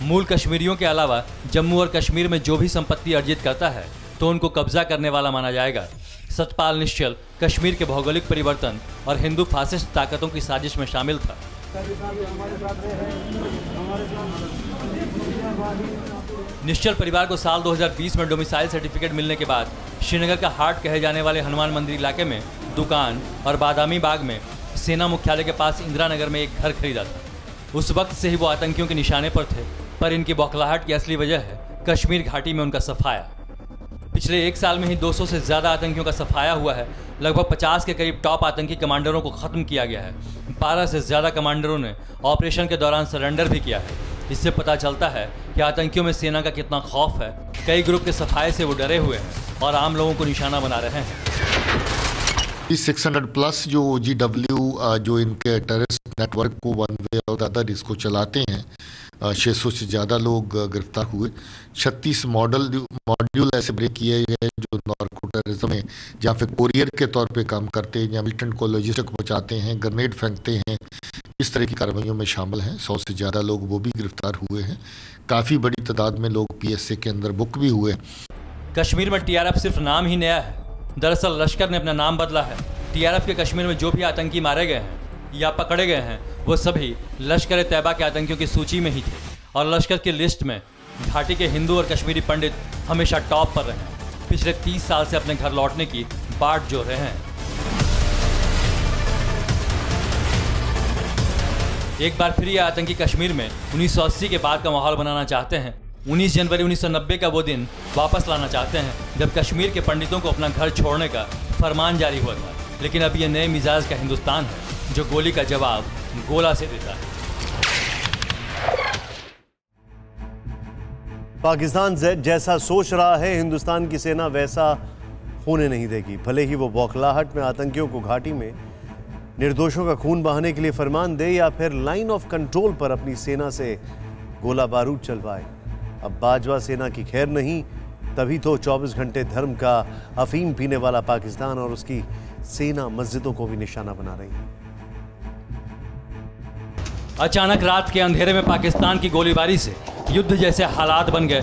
मूल कश्मीरियों के अलावा जम्मू और कश्मीर में जो भी संपत्ति अर्जित करता है तो उनको कब्जा करने वाला माना जाएगा। सतपाल निश्चल कश्मीर के भौगोलिक परिवर्तन और हिंदू फासिस्ट ताकतों की साजिश में शामिल था। निश्चल परिवार को साल 2020 में डोमिसाइल सर्टिफिकेट मिलने के बाद श्रीनगर का हार्ट कहे जाने वाले हनुमान मंदिर इलाके में दुकान और बादामी बाग में सेना मुख्यालय के पास इंदिरा नगर में एक घर खरीदा था। उस वक्त से ही वो आतंकियों के निशाने पर थे, पर इनकी बौखलाहट की असली वजह है कश्मीर घाटी में उनका सफाया। पिछले एक साल में ही 200 से ज़्यादा आतंकियों का सफाया हुआ है। लगभग 50 के करीब टॉप आतंकी कमांडरों को ख़त्म किया गया है। 12 से ज़्यादा कमांडरों ने ऑपरेशन के दौरान सरेंडर भी किया है। इससे पता चलता है कि आतंकियों में सेना का कितना खौफ है। कई ग्रुप के सफाये से वो डरे हुए हैं और आम लोगों को निशाना बना रहे हैं। 600 प्लस जो OGW जो इनके टेररिस्ट नेटवर्क को वन वे और अदर इसको चलाते हैं, 600 से ज़्यादा लोग गिरफ्तार हुए। 36 मॉड्यूल ऐसे ब्रेक किए गए जो नार्को टेररिज्म में जहाँ पे कोरियर के तौर पे काम करते हैं, या मिलिटेंट को लॉजिस्टिक पहुँचाते हैं, ग्रेनेड फेंकते हैं, इस तरह की कार्रवाइयों में शामिल हैं। 100 से ज़्यादा लोग वो भी गिरफ्तार हुए हैं। काफ़ी बड़ी तादाद में लोग PSA के अंदर बुक भी हुए। कश्मीर में TRF सिर्फ नाम ही नया है। दरअसल लश्कर ने अपना नाम बदला है। TRF के कश्मीर में जो भी आतंकी मारे गए हैं या पकड़े गए हैं वो सभी लश्कर तैयबा के आतंकियों की सूची में ही थे, और लश्कर की लिस्ट में घाटी के हिंदू और कश्मीरी पंडित हमेशा टॉप पर रहे हैं। पिछले 30 साल से अपने घर लौटने की बाट जोड़ रहे हैं। एक बार फिर ये आतंकी कश्मीर में 1980 के बाद का माहौल बनाना चाहते हैं। 19 जनवरी 1990 का वो दिन वापस लाना चाहते हैं जब कश्मीर के पंडितों को अपना घर छोड़ने का फरमान जारी हुआ था। लेकिन अब ये नए मिजाज का हिंदुस्तान है जो गोली का जवाब गोला से देता है। पाकिस्तान जैसा सोच रहा है हिंदुस्तान की सेना वैसा होने नहीं देगी। भले ही वो बौखलाहट में आतंकियों को घाटी में निर्दोषों का खून बहाने के लिए फरमान दे या फिर लाइन ऑफ कंट्रोल पर अपनी सेना से गोला बारूद चलवाए। अब बाजवा सेना की खैर नहीं, तभी तो 24 घंटे धर्म का अफीम पीने वाला पाकिस्तान और उसकी सेना मस्जिदों को भी निशाना बना रही है। अचानक रात के अंधेरे में पाकिस्तान की गोलीबारी से युद्ध जैसे हालात बन गए।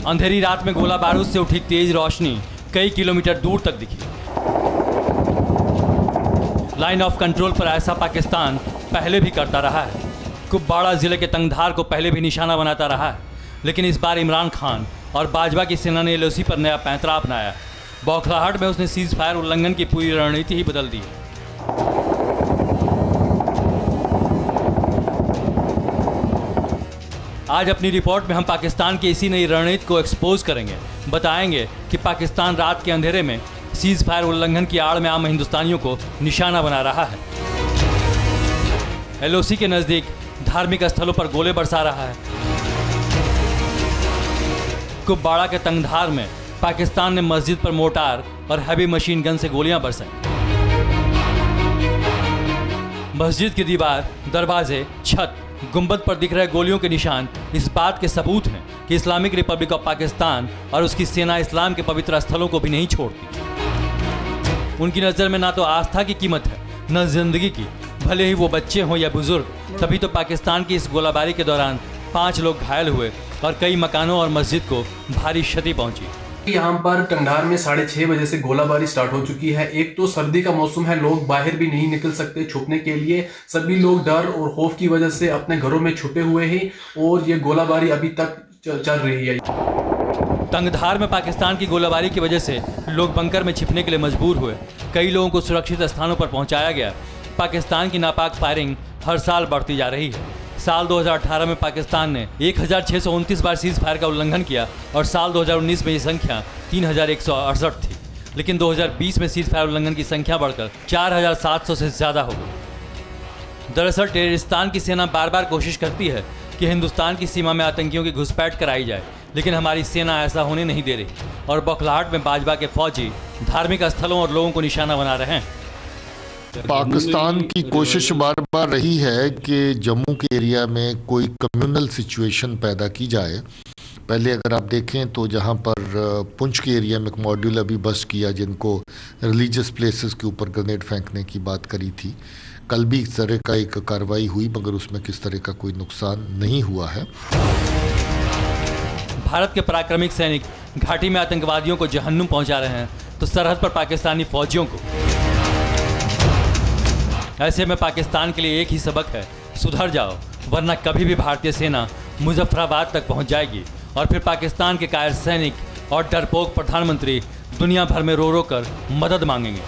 अंधेरी रात में गोला बारूद से उठी तेज रोशनी कई किलोमीटर दूर तक दिखी। लाइन ऑफ कंट्रोल पर ऐसा पाकिस्तान पहले भी करता रहा है। कुपवाड़ा जिले के तंगधार को पहले भी निशाना बनाता रहा है, लेकिन इस बार इमरान खान और भाजपा की सेना ने एलओसी पर नया पैंतरा अपनाया। बौखलाहट में उसने सीज फायर उल्लंघन की पूरी रणनीति ही बदल दी। आज अपनी रिपोर्ट में हम पाकिस्तान की इसी नई रणनीति को एक्सपोज करेंगे। बताएंगे कि पाकिस्तान रात के अंधेरे में सीज फायर उल्लंघन की आड़ में आम हिंदुस्तानियों को निशाना बना रहा है। एलओसी के नज़दीक धार्मिक स्थलों पर गोले बरसा रहा है। कुपवाड़ा के तंगधार में पाकिस्तान ने मस्जिद पर मोर्टार और हैवी मशीन गन से गोलियां बरसाई। मस्जिद की दीवार, दरवाजे, छत, गुंबद पर दिख रहे गोलियों के निशान इस बात के सबूत हैं कि इस्लामिक रिपब्लिक ऑफ पाकिस्तान और उसकी सेना इस्लाम के पवित्र स्थलों को भी नहीं छोड़ती। उनकी नज़र में ना तो आस्था की कीमत है, न जिंदगी की, भले ही वो बच्चे हों या बुजुर्ग। तभी तो पाकिस्तान की इस गोलाबारी के दौरान 5 लोग घायल हुए और कई मकानों और मस्जिद को भारी क्षति पहुंची। यहाँ पर तंगधार में 6:30 बजे से गोलाबारी स्टार्ट हो चुकी है। एक तो सर्दी का मौसम है, लोग बाहर भी नहीं निकल सकते छुपने के लिए। सभी लोग डर और खौफ की वजह से अपने घरों में छुपे हुए हैं और ये गोलाबारी अभी तक चल रही है। तंगधार में पाकिस्तान की गोलाबारी की वजह से लोग बंकर में छिपने के लिए मजबूर हुए। कई लोगों को सुरक्षित स्थानों पर पहुंचाया गया। पाकिस्तान की नापाक फायरिंग हर साल बढ़ती जा रही है। साल 2018 में पाकिस्तान ने 1629 बार सीज फायर का उल्लंघन किया और साल 2019 में ये संख्या 3168 थी। लेकिन 2020 में सीज फायर उल्लंघन की संख्या बढ़कर 4700 से ज़्यादा हो गई। दरअसल टेररिस्तान की सेना बार बार कोशिश करती है कि हिंदुस्तान की सीमा में आतंकियों की घुसपैठ कराई जाए, लेकिन हमारी सेना ऐसा होने नहीं दे रही और बौखलाहट में भाजपा के फौजी धार्मिक स्थलों और लोगों को निशाना बना रहे हैं। पाकिस्तान की कोशिश बार बार रही है कि जम्मू के एरिया में कोई कम्युनल सिचुएशन पैदा की जाए। पहले अगर आप देखें तो जहां पर पुंछ के एरिया में एक मॉड्यूल अभी बस्ट किया जिनको रिलीजियस प्लेसेस के ऊपर ग्रेनेड फेंकने की बात करी थी। कल भी इस तरह का एक कार्रवाई हुई, मगर उसमें किस तरह का कोई नुकसान नहीं हुआ है। भारत के पराक्रमिक सैनिक घाटी में आतंकवादियों को जहन्नुम पहुंचा रहे हैं तो सरहद पर पाकिस्तानी फौजियों को। ऐसे में पाकिस्तान के लिए एक ही सबक है, सुधर जाओ, वरना कभी भी भारतीय सेना मुजफ्फराबाद तक पहुंच जाएगी और फिर पाकिस्तान के कायर सैनिक और डरपोक प्रधानमंत्री दुनिया भर में रो रो कर मदद मांगेंगे।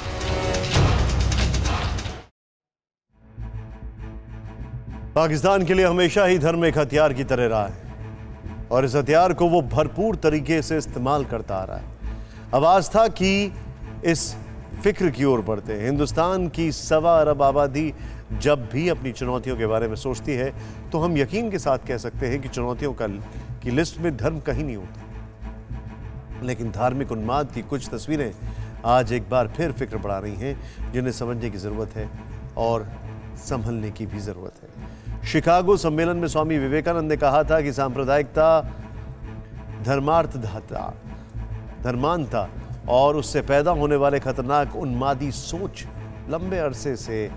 पाकिस्तान के लिए हमेशा ही धर्म एक हथियार की तरह रहा है और इस हथियार को वो भरपूर तरीके से इस्तेमाल करता आ रहा है। अब आस्था की इस फिक्र की ओर बढ़ते हैं। हिंदुस्तान की 1.25 अरब आबादी जब भी अपनी चुनौतियों के बारे में सोचती है तो हम यकीन के साथ कह सकते हैं कि चुनौतियों की लिस्ट में धर्म कहीं नहीं होता। लेकिन धार्मिक उन्माद की कुछ तस्वीरें आज एक बार फिर फिक्र बढ़ा रही हैं, जिन्हें समझने की ज़रूरत है और संभलने की भी ज़रूरत है। शिकागो सम्मेलन में स्वामी विवेकानंद ने कहा था कि सांप्रदायिकता धर्मांधता और उससे पैदा होने वाले खतरनाक उन्मादी सोच लंबे अरसे से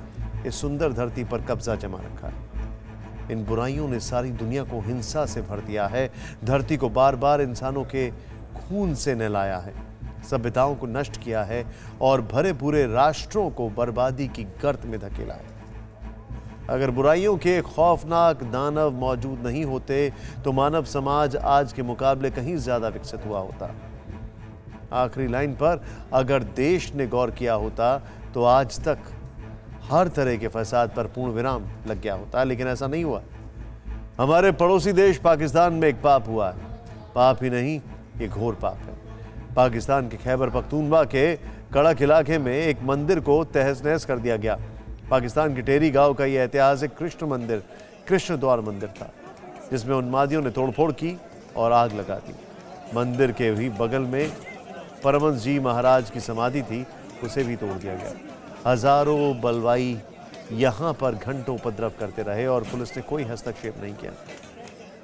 इस सुंदर धरती पर कब्जा जमा रखा है। इन बुराइयों ने सारी दुनिया को हिंसा से भर दिया है, धरती को बार बार इंसानों के खून से नहलाया है, सभ्यताओं को नष्ट किया है और भरे पूरे राष्ट्रों को बर्बादी की गर्त में धकेला है। अगर बुराइयों के खौफनाक दानव मौजूद नहीं होते तो मानव समाज आज के मुकाबले कहीं ज्यादा विकसित हुआ होता। आखिरी लाइन पर अगर देश ने गौर किया होता तो आज तक हर तरह के फसाद पर पूर्ण विराम लग गया होता, लेकिन ऐसा नहीं हुआ। हमारे पड़ोसी देश पाकिस्तान में एक पाप हुआ है। पाप ही नहीं, ये घोर पाप है। पाकिस्तान के खैबर पख्तूनख्वा के कड़क इलाके में एक मंदिर को तहस नहस कर दिया गया। पाकिस्तान के टेरी गांव का यह ऐतिहासिक कृष्ण द्वार मंदिर था, जिसमें उन्मादियों ने तोड़फोड़ की और आग लगा दी। मंदिर के ही बगल में परमहंस जी महाराज की समाधि थी, उसे भी तोड़ दिया गया। हजारों बलवाई यहाँ पर घंटों उपद्रव करते रहे और पुलिस ने कोई हस्तक्षेप नहीं किया।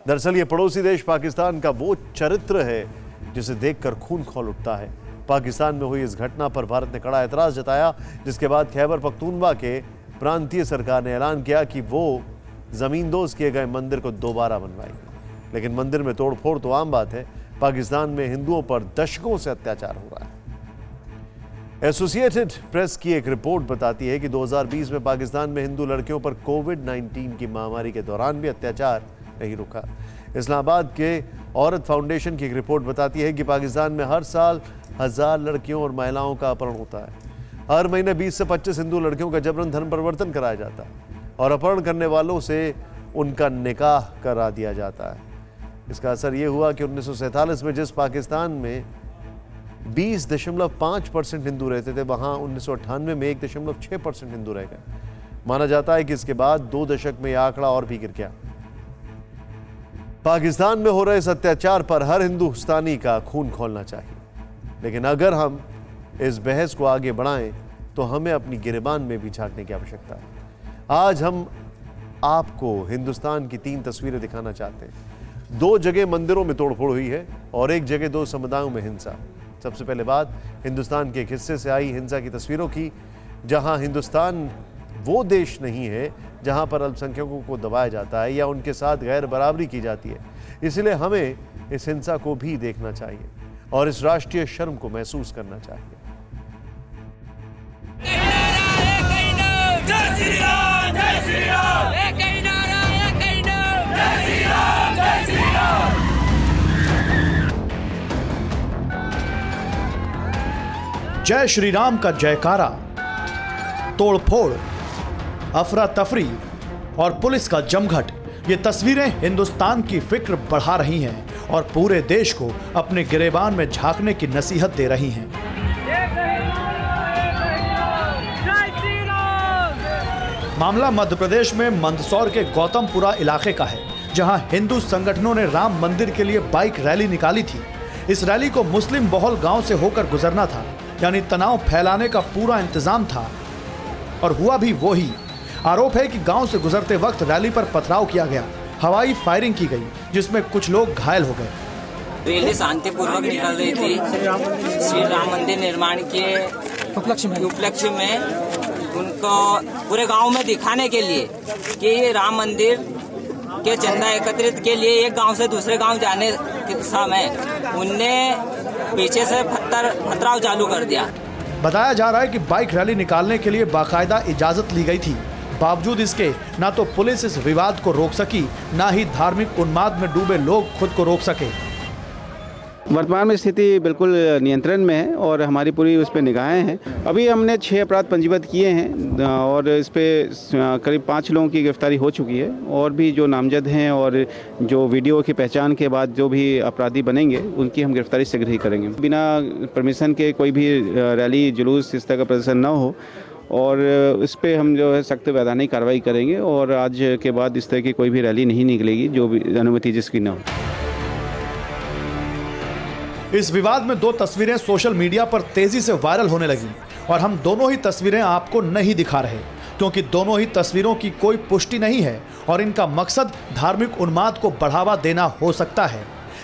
दरअसल ये पड़ोसी देश पाकिस्तान का वो चरित्र है जिसे देखकर खून खौल उठता है। पाकिस्तान में हुई इस घटना पर भारत ने कड़ा एतराज जताया, जिसके बाद खैबर पख्तूनख्वा के प्रांतीय सरकार ने ऐलान किया कि वो जमींदोज किए गए मंदिर को दोबारा बनवाएगी। लेकिन मंदिर में तोड़फोड़ तो आम बात है। पाकिस्तान में हिंदुओं पर दशकों से अत्याचार हो रहा है। एसोसिएटेड प्रेस की एक रिपोर्ट बताती है कि 2020 में पाकिस्तान में हिंदू लड़कियों पर कोविड-19 की महामारी के दौरान भी अत्याचार नहीं रुका। इस्लामाबाद के औरत फाउंडेशन की एक रिपोर्ट बताती है कि पाकिस्तान में हर साल 1000 लड़कियों और महिलाओं का अपहरण होता है। हर महीने 20 से 25 हिंदू लड़कियों का जबरन धर्म परिवर्तन कराया जाता है और अपहरण करने वालों से उनका निकाह करा दिया जाता है। इसका असर यह हुआ कि 1947 में जिस पाकिस्तान में 20.5% हिंदू रहते थे, वहां 1998 में 1.6% हिंदू रह गए। माना जाता है कि इसके बाद 2 दशक में यह आंकड़ा और भी गिर गया। पाकिस्तान में हो रहे इस अत्याचार पर हर हिंदुस्तानी का खून खौलना चाहिए, लेकिन अगर हम इस बहस को आगे बढ़ाएं तो हमें अपनी गिरेबान में भी झांकने की आवश्यकता है। आज हम आपको हिंदुस्तान की 3 तस्वीरें दिखाना चाहते हैं। 2 जगह मंदिरों में तोड़फोड़ हुई है और 1 जगह 2 समुदायों में हिंसा। सबसे पहले बात हिंदुस्तान के एक हिस्से से आई हिंसा की तस्वीरों की, जहां हिंदुस्तान वो देश नहीं है जहां पर अल्पसंख्यकों को दबाया जाता है या उनके साथ गैर बराबरी की जाती है। इसलिए हमें इस हिंसा को भी देखना चाहिए और इस राष्ट्रीय शर्म को महसूस करना चाहिए। जय श्री राम का जयकारा, तोड़फोड़, अफरा तफरी और पुलिस का जमघट, ये तस्वीरें हिंदुस्तान की फिक्र बढ़ा रही हैं और पूरे देश को अपने गिरेबान में झांकने की नसीहत दे रही हैं। मामला मध्य प्रदेश में मंदसौर के गौतमपुरा इलाके का है, जहां हिंदू संगठनों ने राम मंदिर के लिए बाइक रैली निकाली थी। इस रैली को मुस्लिम बहुल गांव से होकर गुजरना था, यानी तनाव फैलाने का पूरा इंतजाम था और हुआ भी वो ही। आरोप है कि गांव से गुजरते वक्त रैली पर पथराव किया गया, हवाई फायरिंग की गई, जिसमें कुछ लोग घायल हो गए। रैली शांतिपूर्वक निकल रही थी। श्री राम मंदिर निर्माण के उपलक्ष्य में उनको पूरे गांव में दिखाने के लिए कि ये राम मंदिर के चंदा एकत्रित के लिए एक गांव से दूसरे गांव जाने के समय उनने पीछे से पथराव चालू कर दिया। बताया जा रहा है कि बाइक रैली निकालने के लिए बाकायदा इजाजत ली गई थी। बावजूद इसके ना तो पुलिस इस विवाद को रोक सकी, ना ही धार्मिक उन्माद में डूबे लोग खुद को रोक सके। वर्तमान में स्थिति बिल्कुल नियंत्रण में है और हमारी पूरी उस पर निगाहें हैं। अभी हमने 6 अपराध पंजीबद्ध किए हैं और इस पर करीब 5 लोगों की गिरफ्तारी हो चुकी है और भी जो नामजद हैं और जो वीडियो की पहचान के बाद जो भी अपराधी बनेंगे उनकी हम गिरफ्तारी शीघ्र ही करेंगे। बिना परमिशन के कोई भी रैली जुलूस इस तरह का प्रदर्शन न हो और इस पर हम जो है सख्त वैधानिक कार्रवाई करेंगे और आज के बाद इस तरह की कोई भी रैली नहीं निकलेगी जो भी अनुमति जिसकी न हो। इस विवाद में 2 तस्वीरें सोशल मीडिया पर तेजी से वायरल होने लगी और हम दोनों ही तस्वीरें आपको नहीं दिखा रहे क्योंकि दोनों ही तस्वीरों की कोई पुष्टि नहीं है और इनका मकसद धार्मिक उन्माद को बढ़ावा देना हो सकता है।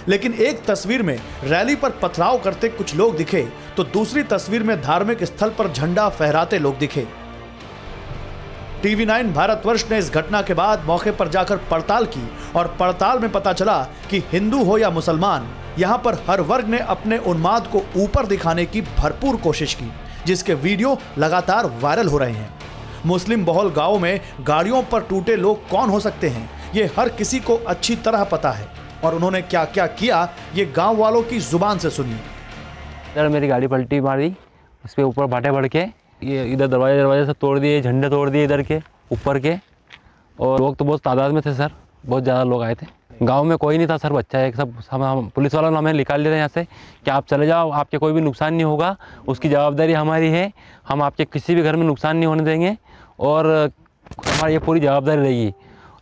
लेकिन एक तस्वीर में रैली पर पथराव करते कुछ लोग दिखे तो दूसरी तस्वीर में धार्मिक स्थल पर झंडा फहराते लोग दिखे। TV9 भारतवर्ष ने इस घटना के बाद मौके पर जाकर पड़ताल की और पड़ताल में पता चला कि हिंदू हो या मुसलमान, यहाँ पर हर वर्ग ने अपने उन्माद को ऊपर दिखाने की भरपूर कोशिश की, जिसके वीडियो लगातार वायरल हो रहे हैं। मुस्लिम बहुल गांवों में गाड़ियों पर टूटे लोग कौन हो सकते हैं, ये हर किसी को अच्छी तरह पता है और उन्होंने क्या क्या किया ये गांव वालों की जुबान से सुनिए। इधर मेरी गाड़ी पलटी मारी, उस पर ऊपर भाटे बढ़ के ये इधर दरवाजे सब तोड़ दिए, झंडे तोड़ दिए इधर के ऊपर के, और लोग तो बहुत तादाद में थे सर, बहुत ज़्यादा लोग आए थे। गांव में कोई नहीं था सर, बच्चा एक सब हम पुलिस वालों ने हमें निकाल लिया था यहाँ से कि आप चले जाओ, आपके कोई भी नुकसान नहीं होगा, उसकी जवाबदारी हमारी है, हम आपके किसी भी घर में नुकसान नहीं होने देंगे और हमारी ये पूरी जवाबदारी रहेगी।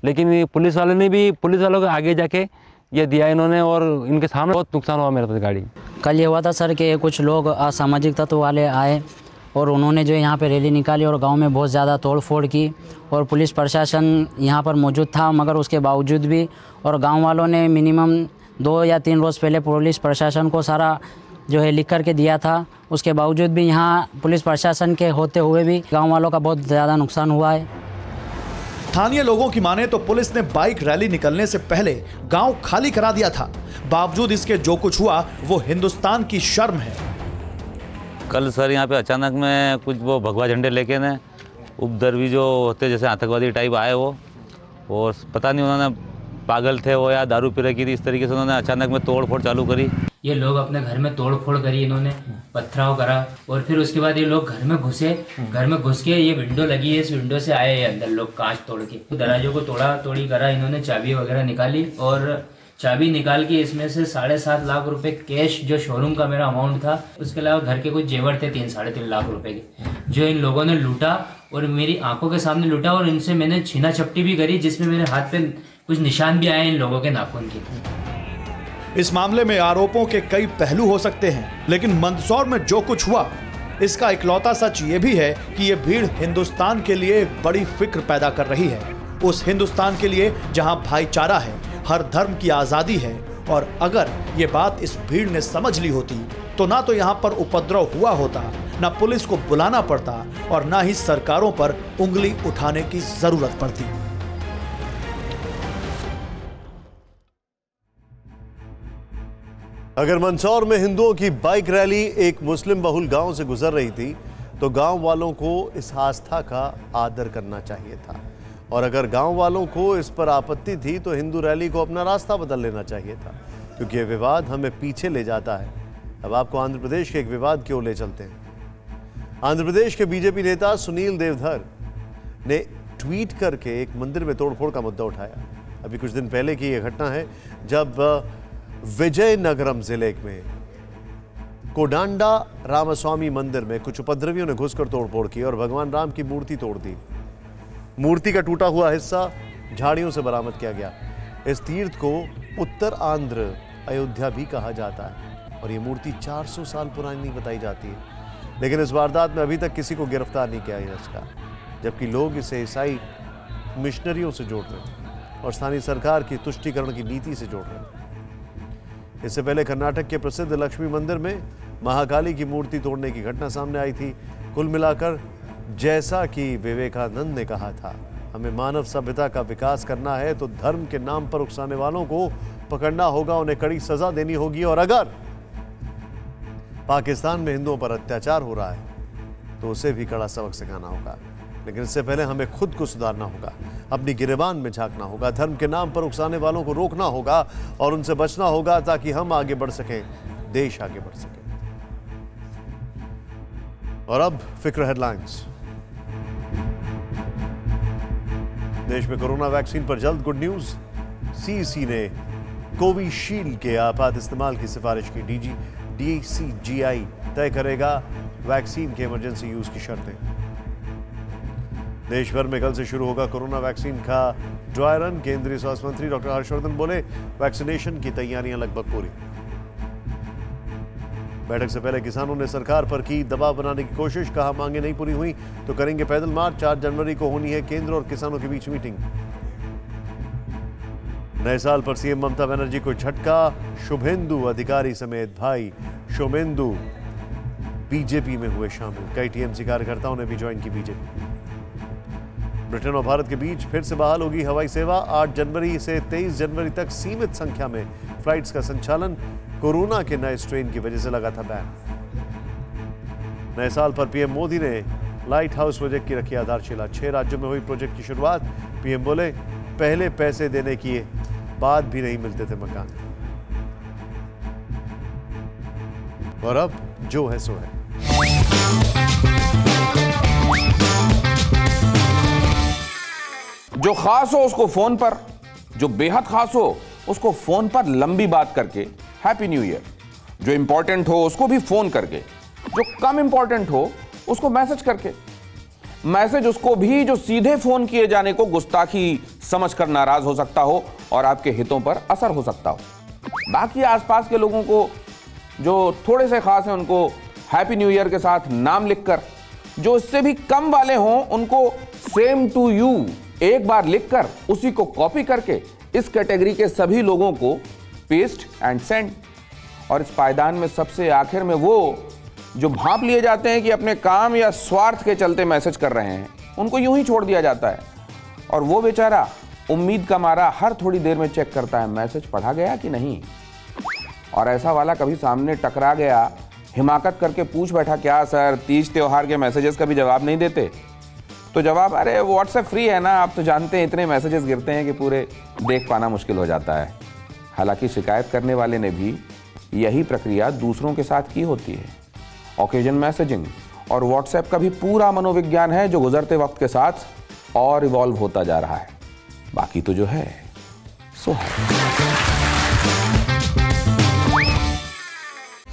लेकिन पुलिस वालों के आगे जाके ये दिया इन्होंने और इनके सामने बहुत नुकसान हुआ मेरा तो गाड़ी। कल ये हुआ था सर कि कुछ लोग असामाजिक तत्व वाले आए और उन्होंने जो यहाँ पे रैली निकाली और गांव में बहुत ज़्यादा तोड़फोड़ की और पुलिस प्रशासन यहाँ पर मौजूद था, मगर उसके बावजूद भी और गांव वालों ने मिनिमम 2 या 3 रोज़ पहले पुलिस प्रशासन को सारा जो है लिख करके दिया था, उसके बावजूद भी यहाँ पुलिस प्रशासन के होते हुए भी गाँव वालों का बहुत ज़्यादा नुकसान हुआ है। स्थानीय लोगों की माने तो पुलिस ने बाइक रैली निकलने से पहले गांव खाली करा दिया था। बावजूद इसके जो कुछ हुआ वो हिंदुस्तान की शर्म है। कल सर यहाँ पे अचानक में कुछ वो भगवा झंडे लेके ने उपद्रवी जो होते जैसे आतंकवादी टाइप आए वो, और पता नहीं उन्होंने पागल थे वो या दारू पी रखी थी, इस तरीके से उन्होंने अचानक में तोड़ फोड़ चालू करी। ये लोग अपने घर में तोड़ फोड़ करी, इन्होंने पथराव करा और फिर उसके बाद ये लोग घर में घुसे। घर में घुस के ये विंडो लगी है, इस विंडो से आए ये अंदर लोग कांच तोड़ के, दरवाजों को तोड़ा तोड़ी करा। इन्होंने चाबी वगैरह निकाली और चाबी निकाल के इसमें से 7.5 लाख रुपए कैश जो शोरूम का मेरा अमाउंट था, उसके अलावा घर के कुछ जेवर थे 3-3.5 लाख रुपए के, जो इन लोगों ने लूटा और मेरी आंखों के सामने लूटा। और इनसे मैंने छीना झपटी भी करी, जिसमें मेरे हाथ पे कुछ निशान भी आए इन लोगों के नाखून के। इस मामले में आरोपों के कई पहलू हो सकते हैं, लेकिन मंदसौर में जो कुछ हुआ इसका इकलौता सच ये भी है कि ये भीड़ हिंदुस्तान के लिए एक बड़ी फिक्र पैदा कर रही है। उस हिंदुस्तान के लिए जहां भाईचारा है, हर धर्म की आज़ादी है। और अगर ये बात इस भीड़ ने समझ ली होती तो ना तो यहाँ पर उपद्रव हुआ होता, ना पुलिस को बुलाना पड़ता और ना ही सरकारों पर उंगली उठाने की जरूरत पड़ती। अगर मंदसौर में हिंदुओं की बाइक रैली एक मुस्लिम बहुल गांव से गुजर रही थी तो गांव वालों को इस आस्था का आदर करना चाहिए था, और अगर गांव वालों को इस पर आपत्ति थी तो हिंदू रैली को अपना रास्ता बदल लेना चाहिए था, क्योंकि यह विवाद हमें पीछे ले जाता है। अब आपको आंध्र प्रदेश के एक विवाद की ओर ले चलते हैं। आंध्र प्रदेश के बीजेपी नेता सुनील देवधर ने ट्वीट करके एक मंदिर में तोड़फोड़ का मुद्दा उठाया। अभी कुछ दिन पहले की यह घटना है जब विजयनगरम जिले में कोडांडा रामास्वामी मंदिर में कुछ उपद्रवियों ने घुसकर तोड़फोड़ की और भगवान राम की मूर्ति तोड़ दी। मूर्ति का टूटा हुआ हिस्सा झाड़ियों से बरामद किया गया। इस तीर्थ को उत्तर आंध्र अयोध्या भी कहा जाता है और ये मूर्ति 400 साल पुरानी बताई जाती है, लेकिन इस वारदात में अभी तक किसी को गिरफ्तार नहीं किया इसका, जबकि लोग इसे ईसाई मिशनरियों से जोड़ रहे हैं और स्थानीय सरकार की तुष्टीकरण की नीति से जोड़ रहे हैं। इससे पहले कर्नाटक के प्रसिद्ध लक्ष्मी मंदिर में महाकाली की मूर्ति तोड़ने की घटना सामने आई थी। कुल मिलाकर जैसा कि विवेकानंद ने कहा था, हमें मानव सभ्यता का विकास करना है तो धर्म के नाम पर उकसाने वालों को पकड़ना होगा, उन्हें कड़ी सजा देनी होगी। और अगर पाकिस्तान में हिंदुओं पर अत्याचार हो रहा है तो उसे भी कड़ा सबक सिखाना होगा, लेकिन इससे पहले हमें खुद को सुधारना होगा, अपनी गिरेबान में झांकना होगा, धर्म के नाम पर उकसाने वालों को रोकना होगा और उनसे बचना होगा ताकि हम आगे बढ़ सकें, देश आगे बढ़ सके। और अब फिक्र हेडलाइंस। देश में कोरोना वैक्सीन पर जल्द गुड न्यूज। सीईसी ने कोविशील्ड के आपात इस्तेमाल की सिफारिश की। DCGI तय करेगा वैक्सीन के इमरजेंसी यूज की शर्तें। देश भर में कल से शुरू होगा कोरोना वैक्सीन का ड्राई रन। केंद्रीय स्वास्थ्य मंत्री डॉक्टर हर्षवर्धन बोले, वैक्सीनेशन की तैयारियां लगभग पूरी। बैठक से पहले किसानों ने सरकार पर की दबाव बनाने की कोशिश, कहा मांगे नहीं पूरी हुई तो करेंगे पैदल मार्च। 4 जनवरी को होनी है केंद्र और किसानों के बीच मीटिंग। नए साल पर सीएम ममता बनर्जी को झटका। शुभेंदु अधिकारी समेत भाई शोमेंदु बीजेपी में हुए शामिल। कई टीएमसी कार्यकर्ताओं ने भी ज्वाइन की बीजेपी। ब्रिटेन और भारत के बीच फिर से बहाल होगी हवाई सेवा। 8 जनवरी से 23 जनवरी तक सीमित संख्या में फ्लाइट्स का संचालन। कोरोना के नए स्ट्रेन की वजह से लगा था बैन। नए साल पर पीएम मोदी ने लाइट हाउस प्रोजेक्ट की रखी आधारशिला। 6 राज्यों में हुई प्रोजेक्ट की शुरुआत। पीएम बोले, पहले पैसे देने की बाद भी नहीं मिलते थे मकान। और अब जो है सो है। जो खास हो उसको फोन पर, जो बेहद खास हो उसको फोन पर लंबी बात करके हैप्पी न्यू ईयर, जो इंपॉर्टेंट हो उसको भी फोन करके, जो कम इंपॉर्टेंट हो उसको मैसेज करके, मैसेज उसको भी जो सीधे फोन किए जाने को गुस्ताखी समझकर नाराज हो सकता हो और आपके हितों पर असर हो सकता हो। बाकी आसपास के लोगों को जो थोड़े से खास हैं उनको हैप्पी न्यू ईयर के साथ नाम लिखकर जो इससे भी कम वाले हों उनको सेम टू यू एक बार लिखकर उसी को कॉपी करके इस कैटेगरी के सभी लोगों को पेस्ट एंड सेंड। और इस पायदान में सबसे आखिर में वो जो भांप लिए जाते हैं कि अपने काम या स्वार्थ के चलते मैसेज कर रहे हैं, उनको यूं ही छोड़ दिया जाता है। और वो बेचारा उम्मीद का मारा हर थोड़ी देर में चेक करता है मैसेज पढ़ा गया कि नहीं। और ऐसा वाला कभी सामने टकरा गया, हिमाकत करके पूछ बैठा, क्या सर तीज त्योहार के मैसेजेस का भी जवाब नहीं देते? तो जवाब, अरे व्हाट्सएप फ्री है ना, आप तो जानते हैं इतने मैसेजेस गिरते हैं कि पूरे देख पाना मुश्किल हो जाता है। हालांकि शिकायत करने वाले ने भी यही प्रक्रिया दूसरों के साथ की होती है। ओकेजन मैसेजिंग और व्हाट्सएप का भी पूरा मनोविज्ञान है जो गुजरते वक्त के साथ और इवॉल्व होता जा रहा है। बाकी तो जो है सो है।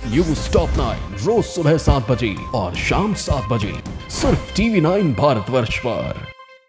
न्यूज़ टॉप 9 रोज सुबह 7 बजे और शाम 7 बजे सिर्फ TV9 भारतवर्ष पर।